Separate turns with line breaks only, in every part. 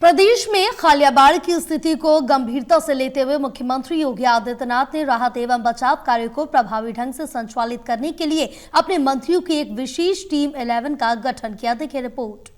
प्रदेश में खालिया बाढ़ की स्थिति को गंभीरता से लेते हुए मुख्यमंत्री योगी आदित्यनाथ ने राहत एवं बचाव कार्यों को प्रभावी ढंग से संचालित करने के लिए अपने मंत्रियों की एक विशेष टीम 11 का गठन किया। देखिए रिपोर्ट।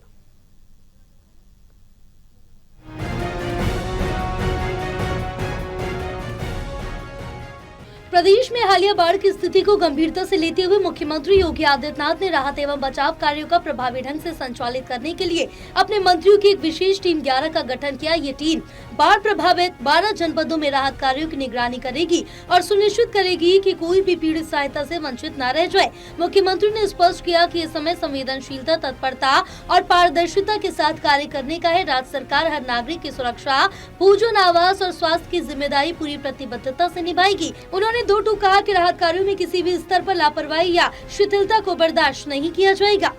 प्रदेश में हालिया बाढ़ की स्थिति को गंभीरता से लेते हुए मुख्यमंत्री योगी आदित्यनाथ ने राहत एवं बचाव कार्यों का प्रभावी ढंग से संचालित करने के लिए अपने मंत्रियों की एक विशेष टीम 11 का गठन किया। ये टीम बाढ़ प्रभावित 12 जनपदों में राहत कार्यों की निगरानी करेगी और सुनिश्चित करेगी कि कोई भी पीड़ित सहायता से वंचित न रह जाए। मुख्यमंत्री ने स्पष्ट किया कि इस समय संवेदनशीलता, तत्परता और पारदर्शिता के साथ कार्य करने का है। राज्य सरकार हर नागरिक की सुरक्षा, भोजन, आवास और स्वास्थ्य की जिम्मेदारी पूरी प्रतिबद्धता से निभाएगी। उन्होंने दो टूक कहा कि राहत कार्यों में किसी भी स्तर पर लापरवाही या शिथिलता को बर्दाश्त नहीं किया जाएगा।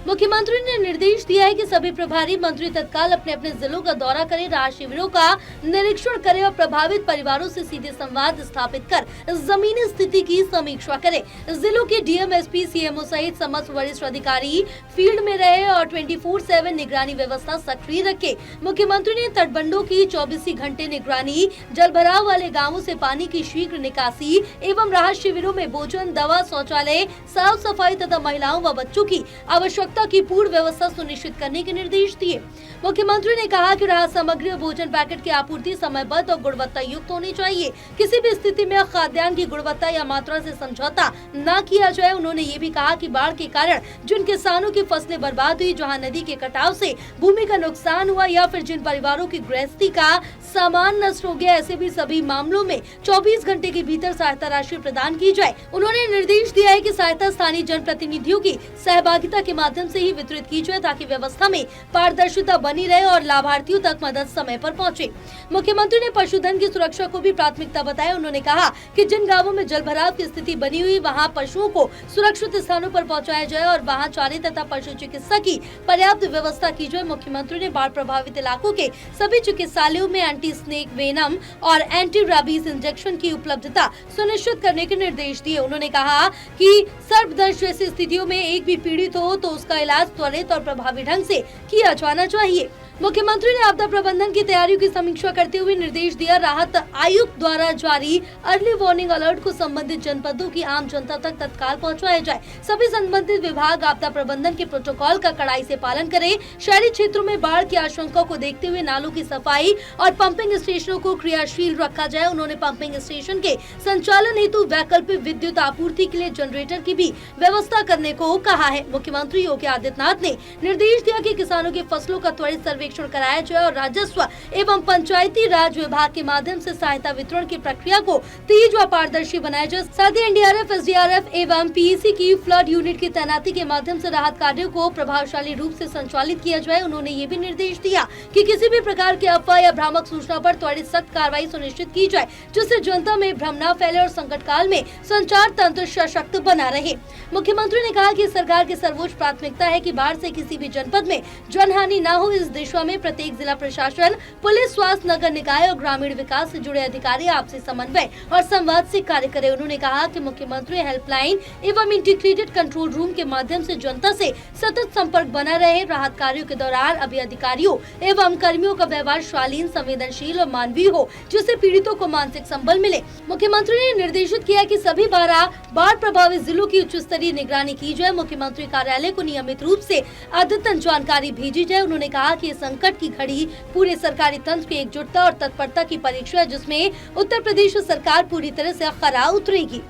मुख्यमंत्री ने निर्देश दिया है कि सभी प्रभारी मंत्री तत्काल अपने अपने जिलों का दौरा करें, राहत शिविरों का निरीक्षण करें और प्रभावित परिवारों से सीधे संवाद स्थापित कर जमीनी स्थिति की समीक्षा करें। जिलों के डीएम, एसपी, सीएमओ सहित समस्त वरिष्ठ अधिकारी फील्ड में रहे और 24/7 निगरानी व्यवस्था सक्रिय रखे। मुख्यमंत्री ने तटबंधों की 24 घंटे निगरानी, जल भराव वाले गाँवों से पानी की शीघ्र निकासी एवं राहत शिविरों में भोजन, दवा, शौचालय, साफ सफाई तथा महिलाओं व बच्चों की आवश्यकता की पूर्ण व्यवस्था सुनिश्चित करने के निर्देश दिए। मुख्यमंत्री ने कहा कि राहत सामग्री और भोजन पैकेट की आपूर्ति समयबद्ध और गुणवत्ता युक्त होनी चाहिए। किसी भी स्थिति में खाद्यान्न की गुणवत्ता या मात्रा से समझौता न किया जाए। उन्होंने ये भी कहा कि बाढ़ के कारण जिन किसानों की फसलें बर्बाद हुई, जहां नदी के कटाव से भूमि का नुकसान हुआ या फिर जिन परिवारों की गृहस्थी का सामान नष्ट हो गया, ऐसे भी सभी मामलों में 24 घंटे के भीतर सहायता राशि प्रदान की जाए। उन्होंने निर्देश दिया है कि सहायता स्थानीय जनप्रतिनिधियों की सहभागिता के माध्यम से ही वितरित की जाए ताकि व्यवस्था में पारदर्शिता बनी रहे और लाभार्थियों तक मदद समय पर पहुंचे। मुख्यमंत्री ने पशुधन की सुरक्षा को भी प्राथमिकता बताया। उन्होंने कहा कि जिन गांवों में जल भराव की स्थिति बनी हुई, वहां पशुओं को सुरक्षित स्थानों पर पहुंचाया जाए और वहां चारे तथा पशु चिकित्सा की पर्याप्त व्यवस्था की जाए। मुख्यमंत्री ने बाढ़ प्रभावित इलाकों के सभी चिकित्सालयों में एंटी स्नेक वेनम और एंटी रेबीज इंजेक्शन की उपलब्धता सुनिश्चित करने के निर्देश दिए। उन्होंने कहा कि सर्पदंश जैसी स्थितियों में एक भी पीड़ित हो तो उसका इलाज त्वरित और प्रभावी ढंग से किया जाना चाहिए। मुख्यमंत्री ने आपदा प्रबंधन की तैयारियों की समीक्षा करते हुए निर्देश दिया। राहत आयुक्त द्वारा जारी अर्ली वार्निंग अलर्ट को संबंधित जनपदों की आम जनता तक तत्काल पहुंचाया जाए। सभी संबंधित विभाग आपदा प्रबंधन के प्रोटोकॉल का कड़ाई से पालन करें। शहरी क्षेत्रों में बाढ़ की आशंका को देखते हुए नालों की सफाई और पंपिंग स्टेशनों को क्रियाशील रखा जाए। उन्होंने पंपिंग स्टेशन के संचालन हेतु वैकल्पिक विद्युत आपूर्ति के लिए जनरेटर की भी व्यवस्था करने को कहा है। मुख्यमंत्री योगी आदित्यनाथ ने निर्देश दिया कि किसानों की फसलों का त्वरित सर्वेक्षण कराया जाए और राजस्व एवं पंचायती राज विभाग के माध्यम से सहायता वितरण की प्रक्रिया को तेज व पारदर्शी बनाया जाए। साथ ही एनडीआरएफ, एसडीआरएफ एवं पीएसी की फ्लड यूनिट की तैनाती के माध्यम से राहत कार्यों को प्रभावशाली रूप से संचालित किया जाए। उन्होंने ये भी निर्देश दिया कि किसी भी प्रकार की अफवाह या भ्रामक सूचना पर त्वरित सख्त कार्रवाई सुनिश्चित की जाए, जिससे जनता में भ्रम न फैले और संकट काल में संचार तंत्र सशक्त बना रहे। मुख्यमंत्री ने कहा कि सरकार की सर्वोच्च प्राथमिकता है कि बाढ़ से किसी भी जनपद में जनहानि न हो। इस दिशा में प्रत्येक जिला प्रशासन, पुलिस, स्वास्थ्य, नगर निकाय और ग्रामीण विकास से जुड़े अधिकारी आपसी समन्वय और संवाद से कार्य करें। उन्होंने कहा कि मुख्यमंत्री हेल्पलाइन एवं इंटीग्रेटेड कंट्रोल रूम के माध्यम से जनता से सतत संपर्क बना रहे। राहत कार्यों के दौरान अभी अधिकारियों एवं कर्मियों का व्यवहार शालीन, संवेदनशील और मानवीय हो, जिससे पीड़ितों को मानसिक संबल मिले। मुख्यमंत्री ने निर्देशित किया कि सभी 12 बाढ़ प्रभावित जिलों की उच्च स्तरीय निगरानी की जाए। मुख्यमंत्री कार्यालय को नियमित रूप से अद्यतन जानकारी भेजी जाए। उन्होंने कहा कि संकट की घड़ी पूरे सरकारी तंत्र की एकजुटता और तत्परता की परीक्षा है, जिसमें उत्तर प्रदेश सरकार पूरी तरह से खरा उतरेगी।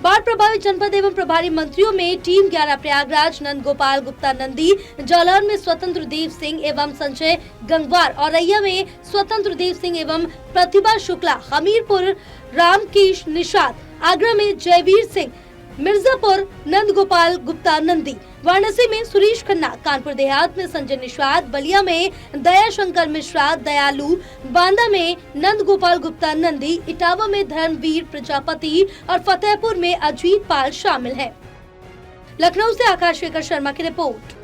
बाढ़ प्रभावित जनपद एवं प्रभारी मंत्रियों में टीम 11 प्रयागराज, नंद गोपाल गुप्ता नंदी, जालौर में स्वतंत्र देव सिंह एवं संजय गंगवार, औरैया में स्वतंत्र देव सिंह एवं प्रतिभा शुक्ला, हमीरपुर रामकेश निषाद, आगरा में जयवीर सिंह, मिर्जापुर नंद गोपाल गुप्ता नंदी, वाराणसी में सुरेश खन्ना, कानपुर देहात में संजय निषाद, बलिया में दयाशंकर मिश्रा दयालु, बांदा में नंद गोपाल गुप्ता नंदी, इटावा में धर्मवीर प्रजापति और फतेहपुर में अजीत पाल शामिल हैं। लखनऊ से आकाश शेखर शर्मा की रिपोर्ट।